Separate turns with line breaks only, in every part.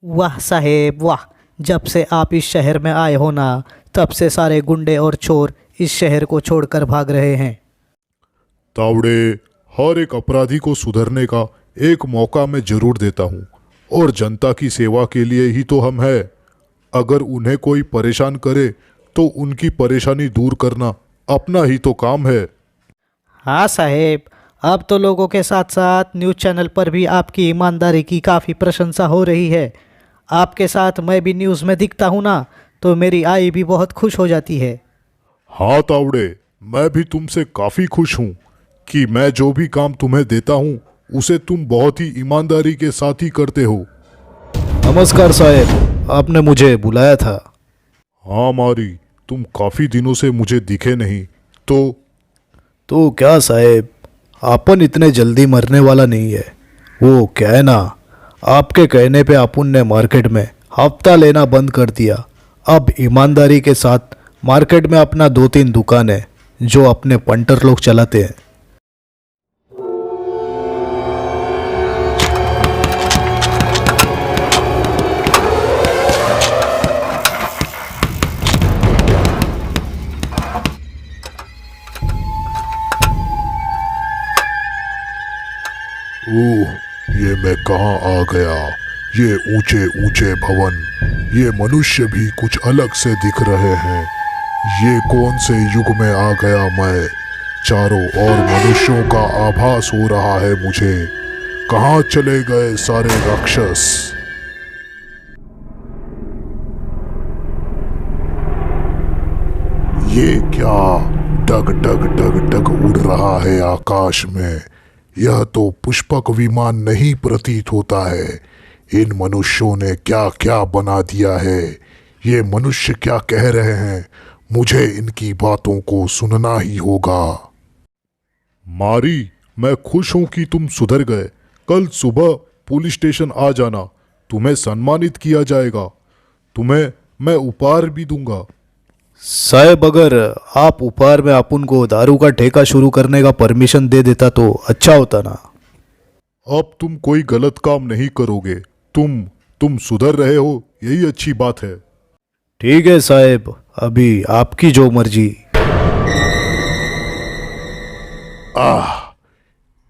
वाह साहेब वाह। जब से आप इस शहर में आए हो ना, तब से सारे गुंडे और चोर इस शहर को छोड़कर भाग रहे हैं।
तावड़े, हर एक अपराधी को सुधरने का एक मौका मैं जरूर देता हूँ, और जनता की सेवा के लिए ही तो हम हैं। अगर उन्हें कोई परेशान करे तो उनकी परेशानी दूर करना अपना ही तो काम है।
हाँ साहेब, अब तो लोगों के साथ साथ न्यूज़ चैनल पर भी आपकी ईमानदारी की काफ़ी प्रशंसा हो रही है। आपके साथ मैं भी न्यूज़ में दिखता हूँ ना, तो मेरी आई भी बहुत खुश हो जाती है।
हाँ तावड़े, मैं भी तुमसे काफ़ी खुश हूँ कि मैं जो भी काम तुम्हें देता हूँ उसे तुम बहुत ही ईमानदारी के साथ ही करते हो।
नमस्कार साहेब, आपने मुझे बुलाया था।
हाँ मारी, तुम काफ़ी दिनों से मुझे दिखे नहीं तो
क्या साहेब, आपन इतने जल्दी मरने वाला नहीं है। वो क्या है ना, आपके कहने पे अपन ने मार्केट में हफ्ता लेना बंद कर दिया। अब ईमानदारी के साथ मार्केट में अपना 2-3 दुकान है जो अपने पंटर लोग चलाते हैं।
ओह, ये मैं कहाँ आ गया। ये ऊंचे ऊंचे भवन, ये मनुष्य भी कुछ अलग से दिख रहे हैं। ये कौन से युग में आ गया मैं। चारों ओर मनुष्यों का आभास हो रहा है मुझे। कहाँ चले गए सारे राक्षस। ये क्या डग डग डग डग उड़ रहा है आकाश में। यह तो पुष्पक विमान नहीं प्रतीत होता है। इन मनुष्यों ने क्या क्या बना दिया है। ये मनुष्य क्या कह रहे हैं, मुझे इनकी बातों को सुनना ही होगा। मारी, मैं खुश हूं कि तुम सुधर गए। कल सुबह पुलिस स्टेशन आ जाना, तुम्हें सम्मानित किया जाएगा। तुम्हें मैं उपहार भी दूंगा।
साहेब, अगर आप उपहार में अपन को दारू का ठेका शुरू करने का परमिशन दे देता तो अच्छा होता ना।
अब तुम कोई गलत काम नहीं करोगे। तुम सुधर रहे हो, यही अच्छी बात है।
ठीक है साहेब, अभी आपकी जो मर्जी।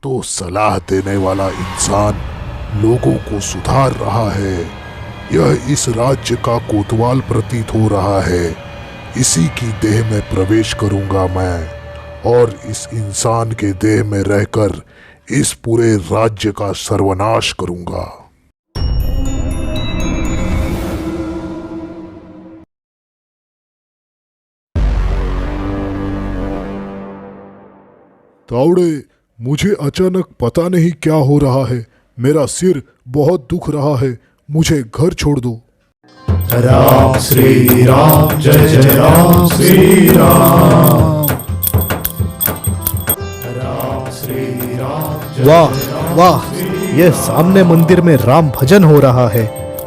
तो सलाह देने वाला इंसान लोगों को सुधार रहा है। यह इस राज्य का कोतवाल प्रतीत हो रहा है। इसी की देह में प्रवेश करूंगा मैं, और इस इंसान के देह में रहकर इस पूरे राज्य का सर्वनाश करूंगा। तावड़े, मुझे अचानक पता नहीं क्या हो रहा है। मेरा सिर बहुत दुख रहा है। मुझे घर छोड़ दो।
राम श्री राम, जय जय राम श्री राम। राम श्री राम। वाह वाह, यह सामने मंदिर में राम भजन हो रहा है।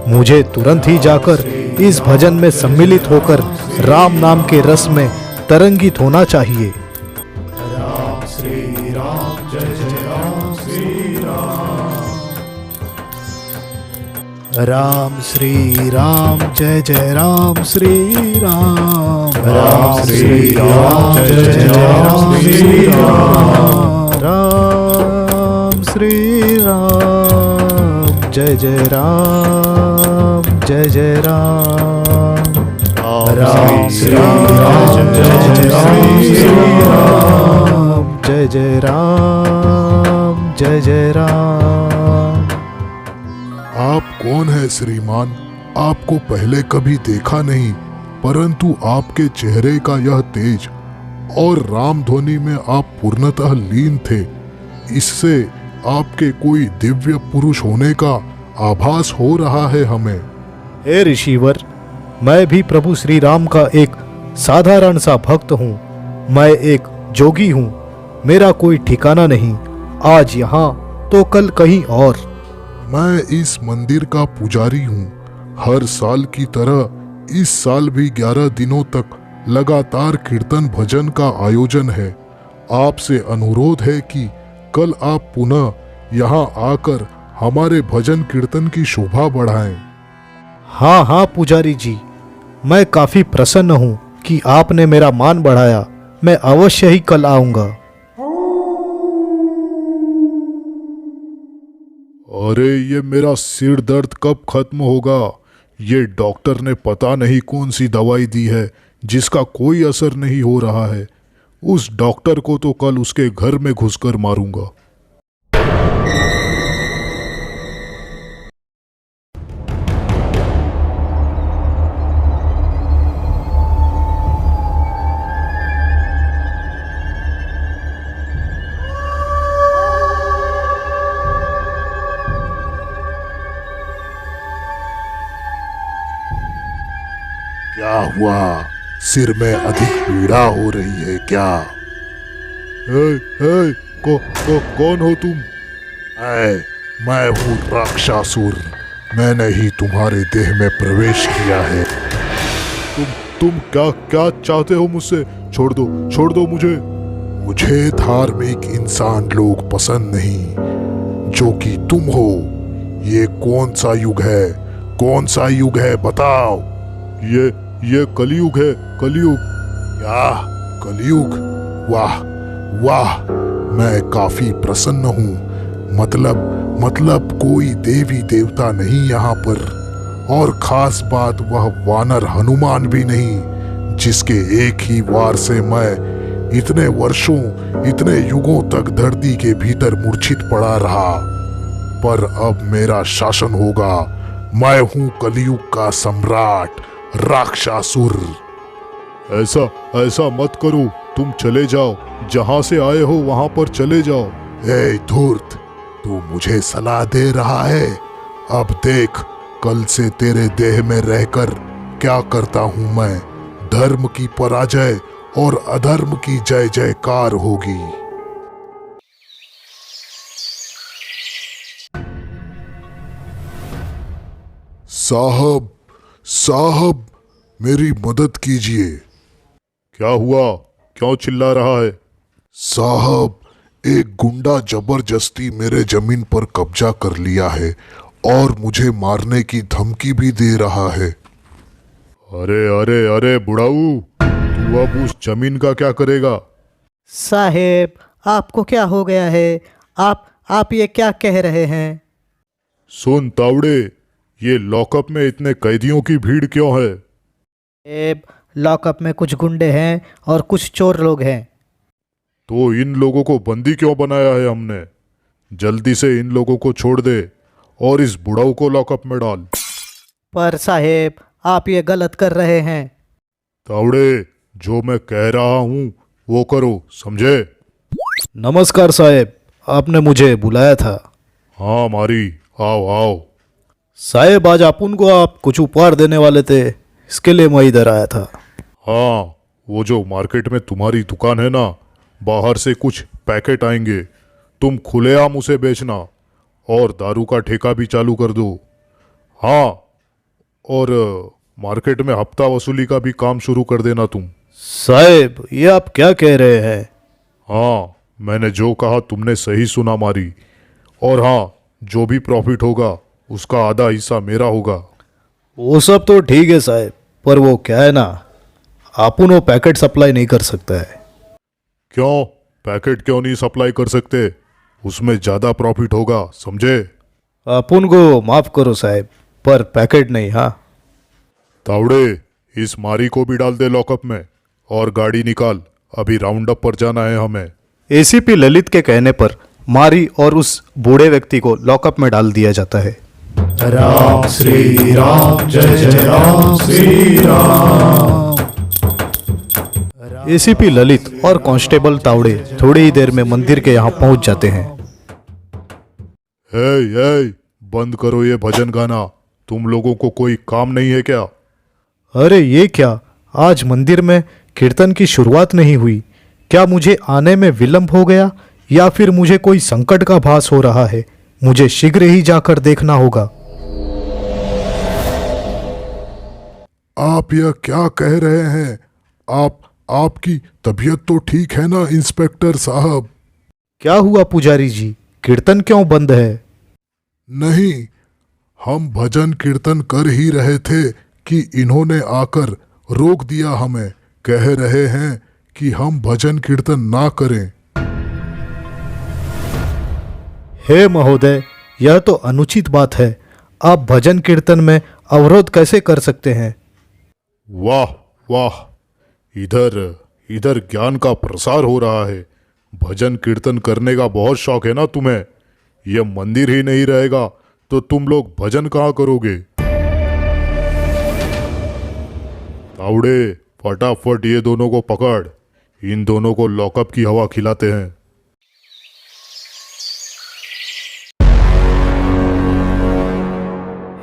मुझे तुरंत ही जाकर इस भजन में सम्मिलित होकर राम नाम के रस में तरंगित होना चाहिए। राम श्री राम, जय जय राम श्री राम। राम श्री राम, जय जय राम श्री राम। राम श्री राम, जय जय राम श्री राम। राम श्री राम, जय जय राम, जय जय राम। राम श्री राम, जय जय राम श्री राम। जय जय राम, जय जय राम।
आप कौन है श्रीमान? आपको पहले कभी देखा नहीं, परंतु आपके चेहरे का यह तेज और राम ध्वनि में आप पूर्णतः लीन थे। इससे आपके कोई दिव्य पुरुष होने का आभास हो रहा है हमें।
हे ऋषिवर, मैं भी प्रभु श्री राम का एक साधारण सा भक्त हूँ। मैं एक जोगी हूँ। मेरा कोई ठिकाना नहीं, आज यहाँ तो कल कहीं और।
मैं इस मंदिर का पुजारी हूँ। हर साल की तरह इस साल भी 11 दिनों तक लगातार कीर्तन भजन का आयोजन है। आपसे अनुरोध है कि कल आप पुनः यहाँ आकर हमारे भजन कीर्तन की शोभा बढ़ाएं।
हाँ हाँ पुजारी जी, मैं काफी प्रसन्न हूँ कि आपने मेरा मान बढ़ाया। मैं अवश्य ही कल आऊंगा।
अरे ये मेरा सिर दर्द कब खत्म होगा? ये डॉक्टर ने पता नहीं कौन सी दवाई दी है जिसका कोई असर नहीं हो रहा है। उस डॉक्टर को तो कल उसके घर में घुसकर मारूंगा। क्या हुआ? सिर में अधिक पीड़ा हो रही है क्या? कौन हो तुम? मैं हूँ राक्षासुर। मैंने ही तुम्हारे देह में प्रवेश किया है। तुम क्या क्या चाहते हो मुझसे? छोड़ दो मुझे। मुझे धार्मिक इंसान लोग पसंद नहीं, जो कि तुम हो। ये कौन सा युग है? कौन सा युग है बताओ? ये कलयुग है, कलयुग। क्या कलयुग? वाह वाह, मैं काफी प्रसन्न हूँ। मतलब कोई देवी देवता नहीं यहाँ पर, और खास बात वह वानर हनुमान भी नहीं, जिसके एक ही वार से मैं इतने वर्षों, इतने युगों तक धरती के भीतर मूर्छित पड़ा रहा। पर अब मेरा शासन होगा। मैं हूँ कलयुग का सम्राट, राक्षासुर। ऐसा मत करो। तुम चले जाओ, जहां से आए हो वहां पर चले जाओ। ए धूर्त, तू मुझे सलाह दे रहा है? अब देख, कल से तेरे देह में रहकर क्या करता हूं मैं। धर्म की पराजय और अधर्म की जय जयकार होगी। साहब, मेरी मदद कीजिए। क्या हुआ? क्यों चिल्ला रहा है? साहब, एक गुंडा जबरदस्ती मेरे जमीन पर कब्जा कर लिया है और मुझे मारने की धमकी भी दे रहा है। अरे बुढ़ाऊ, तू अब उस जमीन का क्या करेगा?
साहेब, आपको क्या हो गया है? आप ये क्या कह रहे हैं?
सुन तावड़े, ये लॉकअप में इतने कैदियों की भीड़ क्यों है?
साहेब, लॉकअप में कुछ गुंडे हैं और कुछ चोर लोग हैं।
तो इन लोगों को बंदी क्यों बनाया है हमने? जल्दी से इन लोगों को छोड़ दे और इस बुढ़ाऊ को लॉकअप में डाल।
पर साहेब, आप ये गलत कर रहे हैं।
तावड़े, जो मैं कह रहा हूँ वो करो, समझे?
नमस्कार साहेब, आपने मुझे बुलाया था।
हाँ मारी, आओ।
साहेब, आज आप कुछ उपहार देने वाले थे, इसके लिए मैं इधर आया था।
हाँ, वो जो मार्केट में तुम्हारी दुकान है ना, बाहर से कुछ पैकेट आएंगे। तुम खुलेआम उसे बेचना और दारू का ठेका भी चालू कर दो। हाँ, और मार्केट में हफ्ता वसूली का भी काम शुरू कर देना तुम।
साहेब, ये आप क्या कह रहे हैं?
हाँ, मैंने जो कहा तुमने सही सुना मारी। और हाँ, जो भी प्रॉफिट होगा उसका आधा हिस्सा मेरा होगा।
वो सब तो ठीक है साहेब, पर वो क्या है ना, आपुन वो पैकेट सप्लाई नहीं कर सकता है।
क्यों? पैकेट क्यों नहीं सप्लाई कर सकते? उसमें ज़्यादा प्रॉफिट होगा, समझे?
आपुन को माफ करो साहेब, पर पैकेट नहीं। हाँ
तावड़े, इस मारी को भी डाल दे लॉकअप में और गाड़ी निकाल। अभी राउंड अप पर जाना है हमें।
एसीपी ललित के कहने पर मारी और उस बूढ़े व्यक्ति को लॉकअप में डाल दिया जाता है।
राम श्री राम, जय जय राम श्री राम।
एसीपी ललित और कांस्टेबल तावड़े थोड़ी ही देर में मंदिर के यहाँ पहुंच जाते हैं।
हे, बंद करो ये भजन गाना। तुम लोगों को कोई काम नहीं है क्या?
अरे ये क्या, आज मंदिर में कीर्तन की शुरुआत नहीं हुई? क्या मुझे आने में विलंब हो गया या फिर मुझे कोई संकट का भास हो रहा है? मुझे शीघ्र ही जाकर देखना होगा।
आप यह क्या कह रहे हैं? आपकी तबीयत तो ठीक है ना इंस्पेक्टर साहब?
क्या हुआ पुजारी जी, कीर्तन क्यों बंद है?
नहीं, हम भजन कीर्तन कर ही रहे थे कि इन्होंने आकर रोक दिया हमें। कह रहे हैं कि हम भजन कीर्तन ना करें।
हे महोदय, यह तो अनुचित बात है। आप भजन कीर्तन में अवरोध कैसे कर सकते हैं?
वाह वाह, इधर इधर ज्ञान का प्रसार हो रहा है। भजन कीर्तन करने का बहुत शौक है ना तुम्हें। यह मंदिर ही नहीं रहेगा तो तुम लोग भजन कहाँ करोगे? तावड़े, फटाफट ये दोनों को पकड़। इन दोनों को लॉकअप की हवा खिलाते हैं।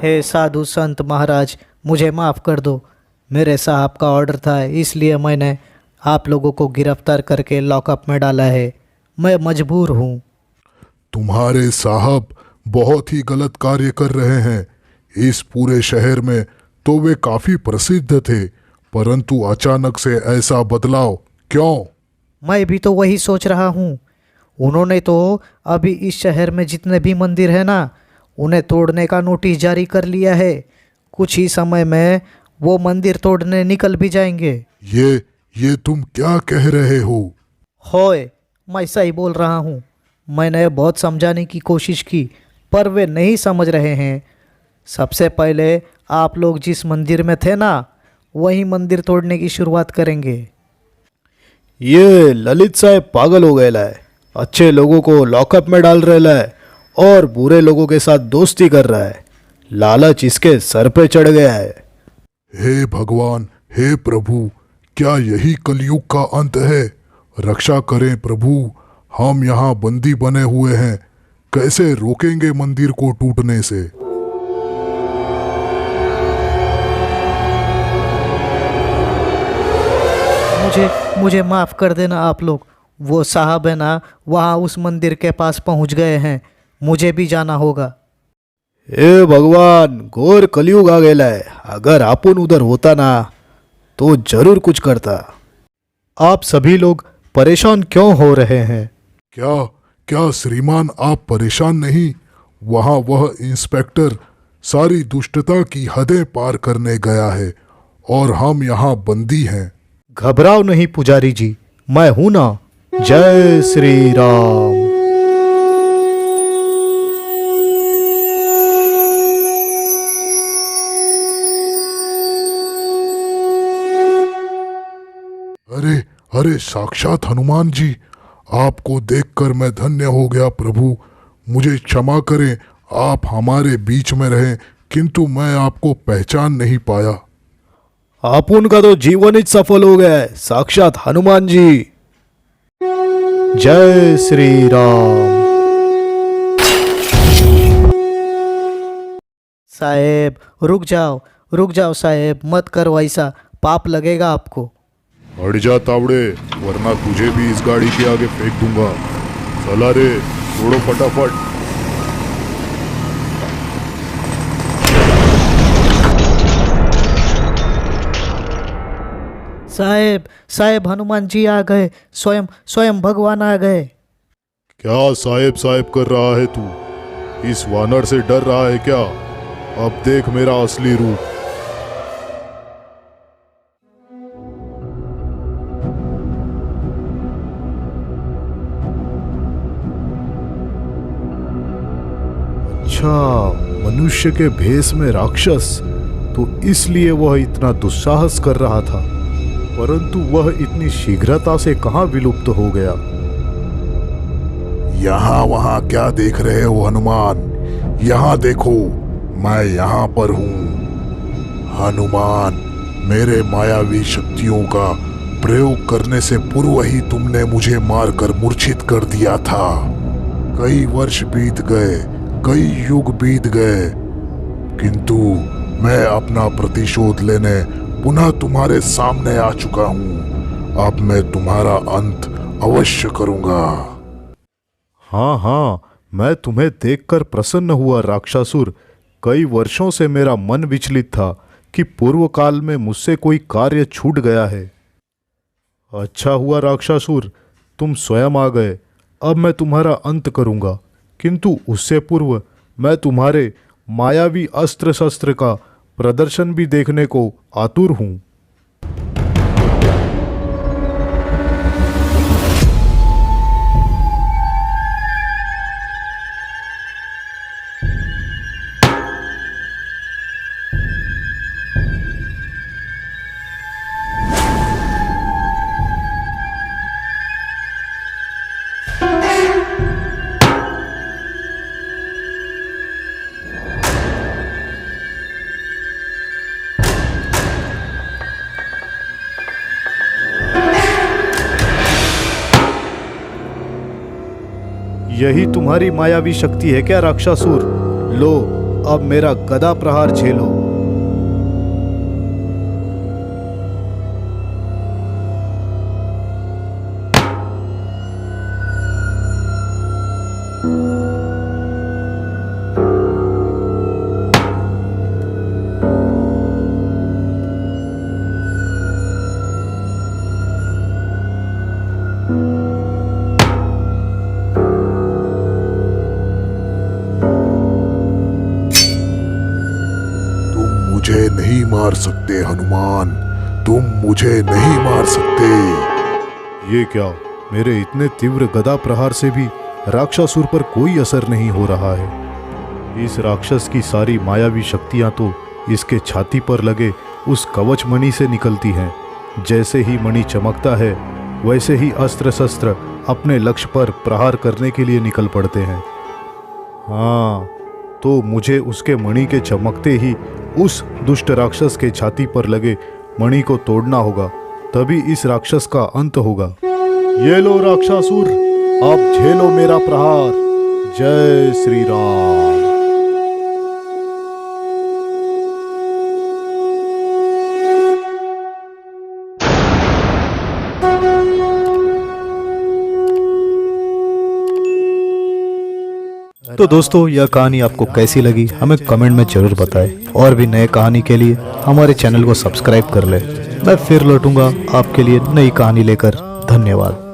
हे साधु संत महाराज, मुझे माफ़ कर दो। मेरे साहब का ऑर्डर था, इसलिए मैंने आप लोगों को गिरफ्तार करके लॉकअप में डाला है। मैं मजबूर हूँ।
तुम्हारे साहब बहुत ही गलत कार्य कर रहे हैं। इस पूरे शहर में तो वे काफी प्रसिद्ध थे, परंतु अचानक से ऐसा बदलाव क्यों?
मैं भी तो वही सोच रहा हूँ। उन्होंने तो अभी इस शहर में जितने भी मंदिर हैं ना, उन्हें तोड़ने का नोटिस जारी कर लिया है। कुछ ही समय में वो मंदिर तोड़ने निकल भी जाएंगे।
ये तुम क्या कह रहे हो?
होए, मैं सही बोल रहा हूँ। मैंने बहुत समझाने की कोशिश की, पर वे नहीं समझ रहे हैं। सबसे पहले आप लोग जिस मंदिर में थे ना, वही मंदिर तोड़ने की शुरुआत करेंगे।
ये ललित साहब पागल हो गया है। अच्छे लोगों को लॉकअप में डाल रहा है और बुरे लोगों के साथ दोस्ती कर रहा है। लालच इसके सर पे चढ़ गया है।
हे भगवान, हे प्रभु, क्या यही कलयुग का अंत है? रक्षा करें प्रभु, हम यहाँ बंदी बने हुए हैं। कैसे रोकेंगे मंदिर को टूटने से?
मुझे माफ़ कर देना आप लोग। वो साहब है ना, वहाँ उस मंदिर के पास पहुँच गए हैं। मुझे भी जाना होगा।
हे भगवान, घोर कलयुग आ गया है। अगर अपन उधर होता ना तो जरूर कुछ करता। आप सभी लोग परेशान क्यों हो रहे हैं?
क्या श्रीमान, आप परेशान नहीं? वहाँ वह इंस्पेक्टर सारी दुष्टता की हदें पार करने गया है और हम यहाँ बंदी हैं।
घबराओ नहीं पुजारी जी, मैं हूं ना। जय श्री राम।
अरे साक्षात हनुमान जी, आपको देखकर मैं धन्य हो गया प्रभु। मुझे क्षमा करें, आप हमारे बीच में रहे किंतु मैं आपको पहचान नहीं पाया।
आप उनका तो जीवन ही सफल हो गया है, साक्षात हनुमान जी। जय श्री राम।
साहेब रुक जाओ साहेब, मत करो ऐसा, पाप लगेगा आपको।
हट जा तावड़े, वरना तुझे भी इस गाड़ी के आगे फेंक दूंगा। चला रे, छोड़ो फटाफट।
साहेब हनुमान जी आ गए। स्वयं भगवान आ गए।
क्या साहेब साहेब कर रहा है तू? इस वानर से डर रहा है क्या? अब देख मेरा असली रूप।
अच्छा, मनुष्य के भेष में राक्षस, तो इसलिए वह इतना दुस्साहस कर रहा था। परंतु वह इतनी शीघ्रता से कहाँ विलुप्त हो गया?
यहाँ वहाँ क्या देख रहे हो हनुमान? यहाँ देखो, मैं यहाँ पर हूँ। हनुमान, मेरे मायावी शक्तियों का प्रयोग करने से पूर्व ही तुमने मुझे मारकर मूर्छित कर दिया था। कई वर्ष बीत गए, कई युग बीत गए, किंतु मैं अपना प्रतिशोध लेने पुनः तुम्हारे सामने आ चुका हूँ। अब मैं तुम्हारा अंत अवश्य करूँगा।
हाँ, मैं तुम्हें देखकर प्रसन्न हुआ राक्षासुर। कई वर्षों से मेरा मन विचलित था कि पूर्व काल में मुझसे कोई कार्य छूट गया है। अच्छा हुआ राक्षासुर, तुम स्वयं आ गए। अब मैं तुम्हारा अंत करूँगा, किंतु उससे पूर्व मैं तुम्हारे मायावी अस्त्र शस्त्र का प्रदर्शन भी देखने को आतुर हूँ। यही तुम्हारी मायावी शक्ति है क्या राक्षासुर? लो, अब मेरा गदा प्रहार झेलो।
मुझे नहीं मार सकते हनुमान, तुम मुझे नहीं मार सकते।
ये क्या, मेरे इतने तीव्र गदा प्रहार से भी राक्षासुर पर कोई असर नहीं हो रहा है। इस राक्षस की सारी मायावी शक्तियां तो इसके छाती पर लगे उस कवच मणि से निकलती हैं। जैसे ही मणि चमकता है वैसे ही अस्त्र शस्त्र अपने लक्ष्य पर प्रहार करने के लिए निकल पड़ते हैं। हाँ, तो मुझे उसके मणि के चमकते ही उस दुष्ट राक्षस के छाती पर लगे मणि को तोड़ना होगा, तभी इस राक्षस का अंत होगा। ये लो राक्षासुर, अब झेलो मेरा प्रहार। जय श्री राम। तो दोस्तों, यह कहानी आपको कैसी लगी हमें कमेंट में जरूर बताएं। और भी नए कहानी के लिए हमारे चैनल को सब्सक्राइब कर लें। मैं फिर लौटूंगा आपके लिए नई कहानी लेकर। धन्यवाद।